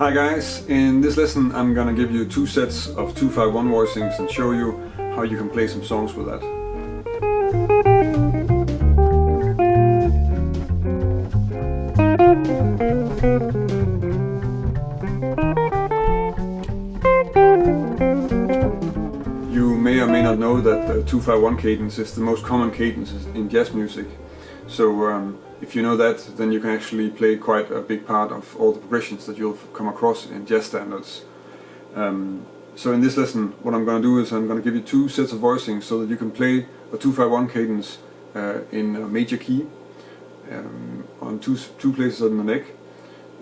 Hi guys, in this lesson I'm gonna give you two sets of 2-5-1 voicings and show you how you can play some songs with that. You may or may not know that the 2-5-1 cadence is the most common cadence in jazz music. So if you know that, then you can actually play quite a big part of all the progressions that you'll come across in jazz standards. So in this lesson, what I'm going to do is I'm going to give you two sets of voicings so that you can play a 2-5-1 cadence in a major key on two places on the neck.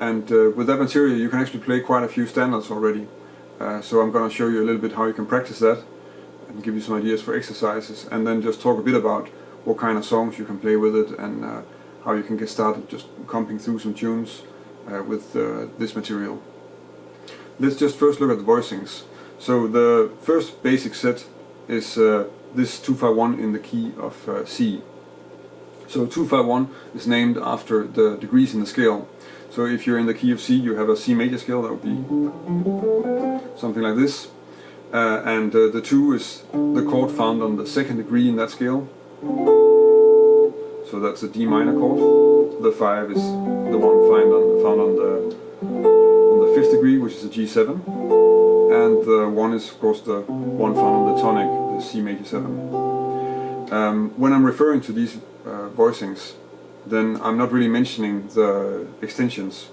And with that material you can actually play quite a few standards already. So I'm going to show you a little bit how you can practice that and give you some ideas for exercises, and then just talk a bit about what kind of songs you can play with it and how you can get started just comping through some tunes with this material. Let's just first look at the voicings. So the first basic set is this 2-5-1 in the key of C. So 2-5-1 is named after the degrees in the scale. So if you're in the key of C, you have a C major scale, that would be something like this. And the 2 is the chord found on the second degree in that scale. So that's a D minor chord. The 5 is the one found on the 5th degree, which is a G7. And the 1 is of course the one found on the tonic, the C major 7. When I'm referring to these voicings, then I'm not really mentioning the extensions.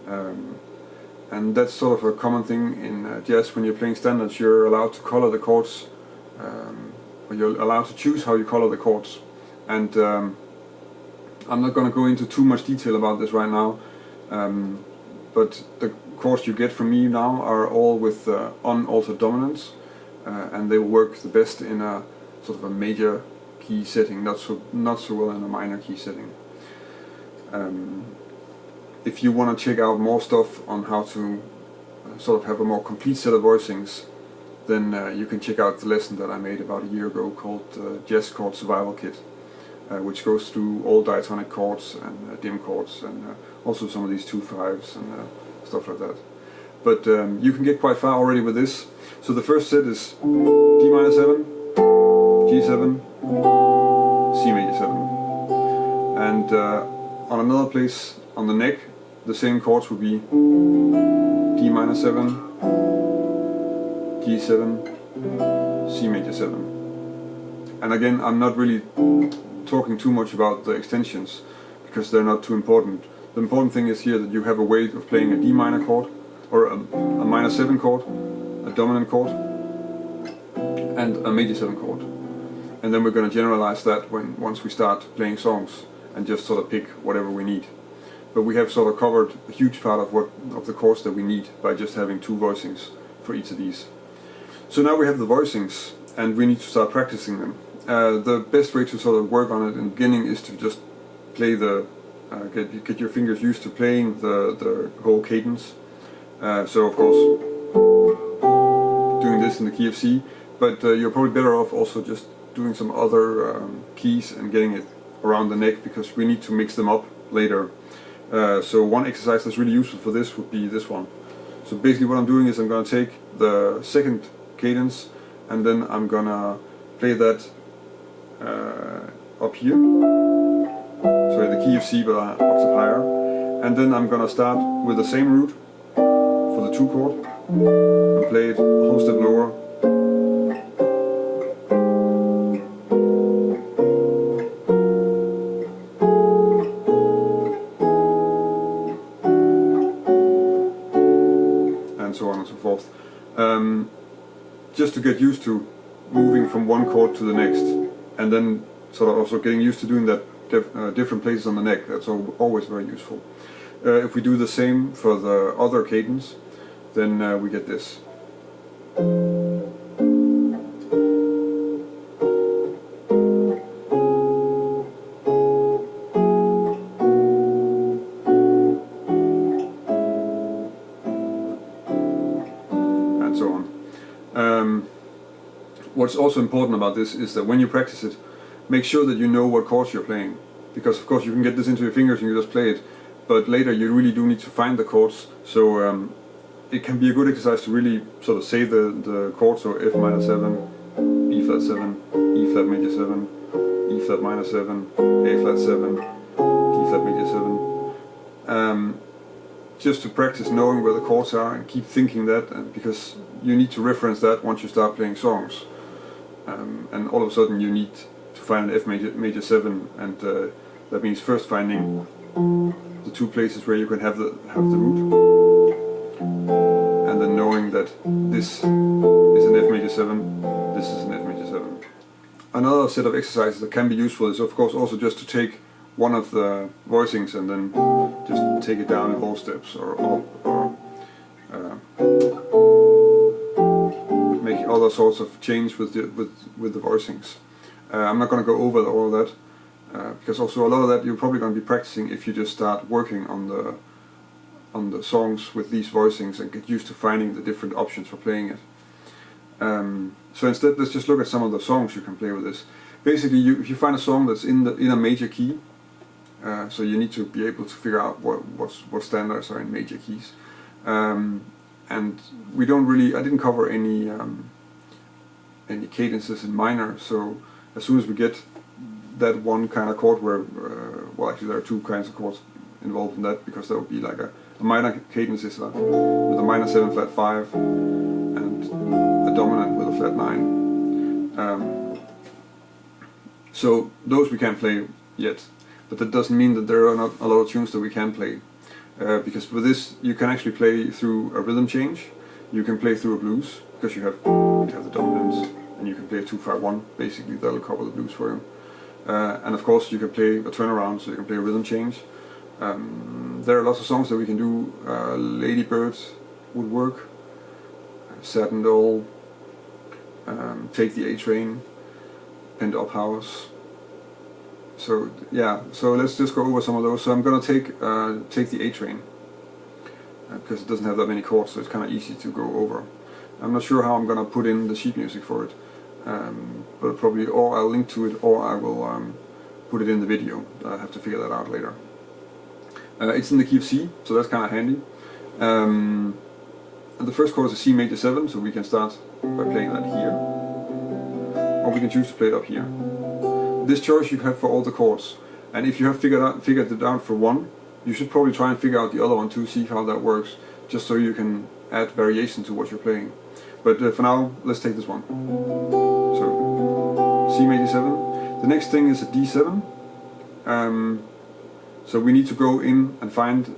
And that's sort of a common thing in jazz. When you're playing standards, you're allowed to color the chords, or you're allowed to choose how you color the chords. And I'm not going to go into too much detail about this right now, but the chords you get from me now are all with unaltered dominants, and they will work the best in a sort of a major key setting, not so well in a minor key setting. If you want to check out more stuff on how to sort of have a more complete set of voicings, then you can check out the lesson that I made about a year ago called Jazz Chord Survival Kit, which goes through all diatonic chords and dim chords and also some of these 2-5s and stuff like that. But you can get quite far already with this. So the first set is D minor 7, G7, C major 7. And on another place on the neck, the same chords would be D minor 7, G7, C major 7. And again, I'm not really talking too much about the extensions because they're not too important. The important thing is here that you have a way of playing a D minor chord or a minor 7 chord, a dominant chord, and a major 7 chord. And then we're going to generalize that once we start playing songs and just sort of pick whatever we need. But we have sort of covered a huge part of the chords that we need by just having two voicings for each of these. So now we have the voicings and we need to start practicing them. The best way to sort of work on it in the beginning is to just play get your fingers used to playing the whole cadence. So of course doing this in the key of C, but you're probably better off also just doing some other keys and getting it around the neck, because we need to mix them up later. So one exercise that's really useful for this would be this one. So basically what I'm doing is I'm going to take the second cadence and then I'm going to play that up here, so in the key of C but an octave higher, and then I'm going to start with the same root for the 2 chord and play it a whole step lower, and so on and so forth, just to get used to moving from one chord to the next, and then sort of also getting used to doing that different places on the neck. That's always very useful. If we do the same for the other cadence, then we get this. And so on. What's also important about this is that when you practice it, make sure that you know what chords you're playing, because of course you can get this into your fingers and you just play it, but later you really do need to find the chords. So it can be a good exercise to really sort of say the chords, so F minor 7, E flat 7, E flat major 7, E flat minor 7, A flat 7, D flat major 7. Just to practice knowing where the chords are and keep thinking that, because you need to reference that once you start playing songs. And all of a sudden you need to find an F major 7, and that means first finding the two places where you can have the root, and then knowing that this is an F major 7, this is an F major 7. Another set of exercises that can be useful is of course also just to take one of the voicings and then just take it down in whole steps, or make other sorts of change with the voicings. I'm not going to go over all of that, because also a lot of that you're probably going to be practicing if you just start working on the songs with these voicings and get used to finding the different options for playing it. So instead, let's just look at some of the songs you can play with this. Basically, if you find a song that's in a major key, so you need to be able to figure out what standards are in major keys. And we don't really, I didn't cover any cadences in minor, so as soon as we get that one kind of chord where, well actually there are two kinds of chords involved in that, because that would be like a minor cadence is with a minor 7 flat 5 and a dominant with a flat 9. So those we can't play yet, but that doesn't mean that there are not a lot of tunes that we can play. Because with this you can actually play through a rhythm change, you can play through a blues, because you have the dominance, and you can play a 2-5-1, basically that'll cover the blues for you. And of course you can play a turnaround, so you can play a rhythm change. There are lots of songs that we can do. Lady Bird would work, Satin Doll, Take the A Train, Pent Up House. So yeah, so let's just go over some of those. So I'm gonna take the A Train, because it doesn't have that many chords, so it's kind of easy to go over. I'm not sure how I'm gonna put in the sheet music for it, but probably, or I'll link to it, or I will put it in the video. I have to figure that out later. It's in the key of C, so that's kind of handy. And the first chord is a C major 7, so we can start by playing that here, or we can choose to play it up here. This choice you have for all the chords, and if you have figured it out for one, you should probably try and figure out the other one too, see how that works, just so you can add variation to what you're playing. But for now, let's take this one. So C major 7. The next thing is a D7. So we need to go in and find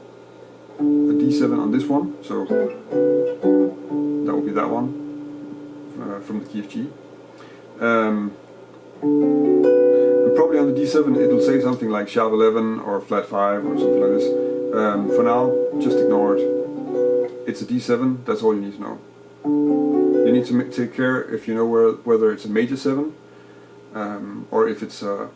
a D7 on this one. So that will be that one from the key of G. And probably on the D7 it will say something like sharp 11 or flat 5 or something like this. For now, just ignore it. It's a D7, that's all you need to know. You need to take care if you know whether it's a major 7 or if it's a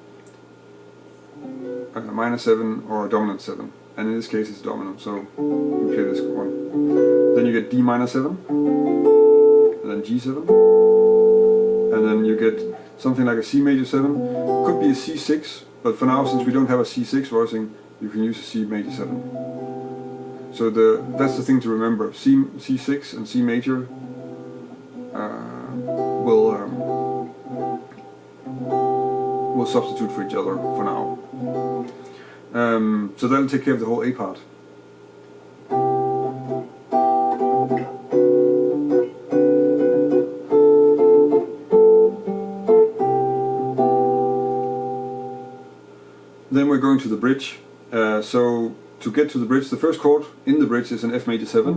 minor 7 or a dominant 7. And in this case it's dominant, so we play this one. Then you get D minor 7, and then G7, and then you get something like a C major 7, could be a C6, but for now, since we don't have a C6 voicing, you can use a C major 7. So that's the thing to remember. C6 and C major will substitute for each other for now. So that'll take care of the whole A part. Then we're going to the bridge. So to get to the bridge, the first chord in the bridge is an F major 7,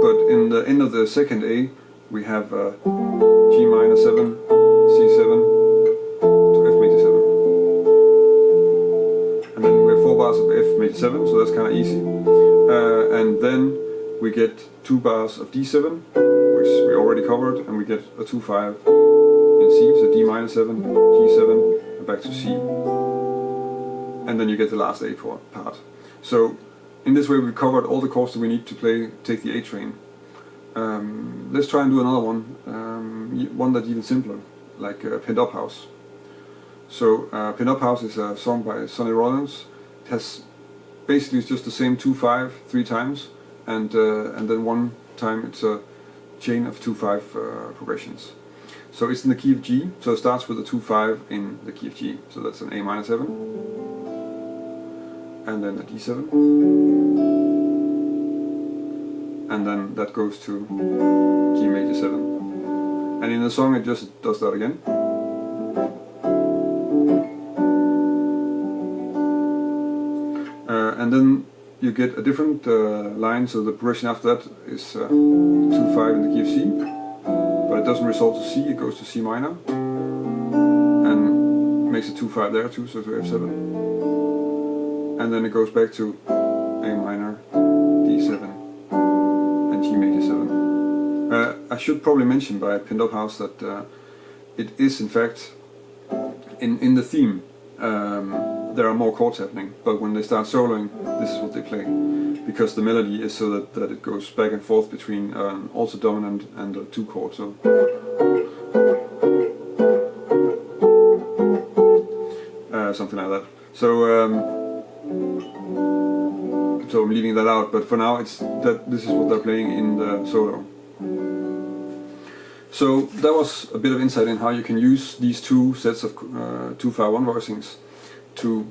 but in the end of the second A we have G minor 7, C7 to F major 7. And then we have 4 bars of F major 7, so that's kind of easy. And then we get 2 bars of D7, which we already covered, and we get a 2-5 in C, so D minor 7, G7, and back to C. And then you get the last A part. So in this way we've covered all the chords that we need to play Take the A Train. Let's try and do another one, one that's even simpler, like Pent Up House. So Pent Up House is a song by Sonny Rollins. It has basically it's just the same 2-5 3 times, and then one time it's a chain of 2/5 progressions. So it's in the key of G, so it starts with a 2/5 in the key of G, so that's an A minor 7, and then a D7, and then that goes to G major 7, and in the song it just does that again. And then you get a different line, so the progression after that is 2/5 in the key of C, but it doesn't resolve to C, it goes to C minor, and makes a 2/5 there too, so to F7, and then it goes back to A minor, D7, and G major 7. I should probably mention by Pinned Up House that it is in fact, in the theme, there are more chords happening, but when they start soloing, this is what they play, because the melody is so that it goes back and forth between an alto dominant and a 2 chord. So something like that. So so I'm leaving that out, but for now it's that this is what they're playing in the solo. So that was a bit of insight in how you can use these two sets of 2/5 voicings to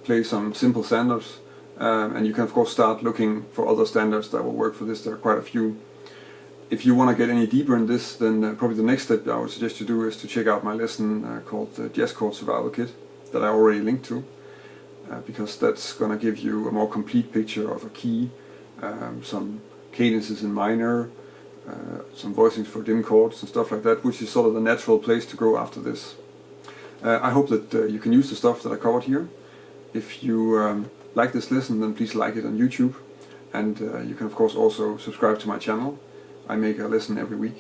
play some simple standards, and you can of course start looking for other standards that will work for this. There are quite a few. If you want to get any deeper in this, then probably the next step I would suggest you do is to check out my lesson called the Jazz Chord Survival Kit that I already linked to, because that's going to give you a more complete picture of a key, some cadences in minor, some voicings for dim chords and stuff like that, which is sort of the natural place to go after this. I hope that you can use the stuff that I covered here. If you like this lesson, then please like it on YouTube, and you can of course also subscribe to my channel. I make a lesson every week,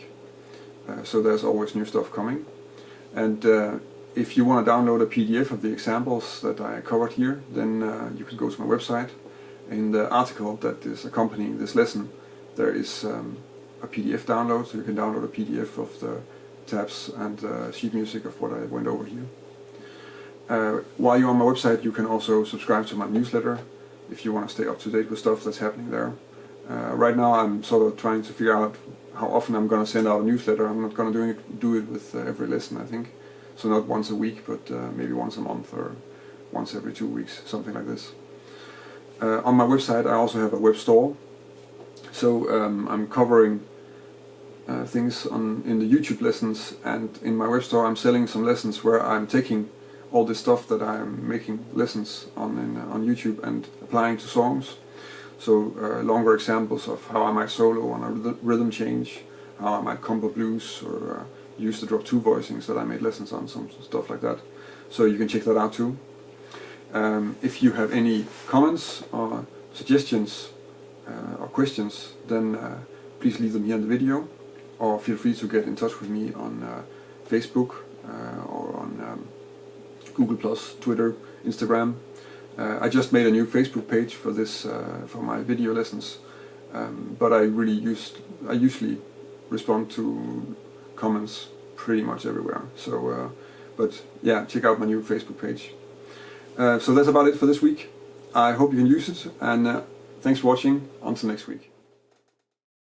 so there's always new stuff coming. And if you want to download a PDF of the examples that I covered here, then you can go to my website. In the article that is accompanying this lesson, there is a PDF download, so you can download a PDF of the tabs and sheet music of what I went over here. While you're on my website, you can also subscribe to my newsletter if you want to stay up to date with stuff that's happening there. Right now I'm sort of trying to figure out how often I'm going to send out a newsletter. I'm not going to do it with every lesson, I think. So not once a week, but maybe once a month or once every 2 weeks, something like this. On my website I also have a web store. So I'm covering things in the YouTube lessons, and in my web store I'm selling some lessons where I'm taking all this stuff that I'm making lessons on YouTube and applying to songs. So longer examples of how I might solo on a rhythm change, how I might combo blues, or use the drop 2 voicings that I made lessons on, some stuff like that. So you can check that out too. If you have any comments or suggestions or questions, then please leave them here in the video, or feel free to get in touch with me on Facebook or on Google+, Twitter, Instagram. I just made a new Facebook page for this, for my video lessons, but I usually respond to comments pretty much everywhere. So, but yeah, check out my new Facebook page. So that's about it for this week. I hope you can use it, and thanks for watching. Until next week.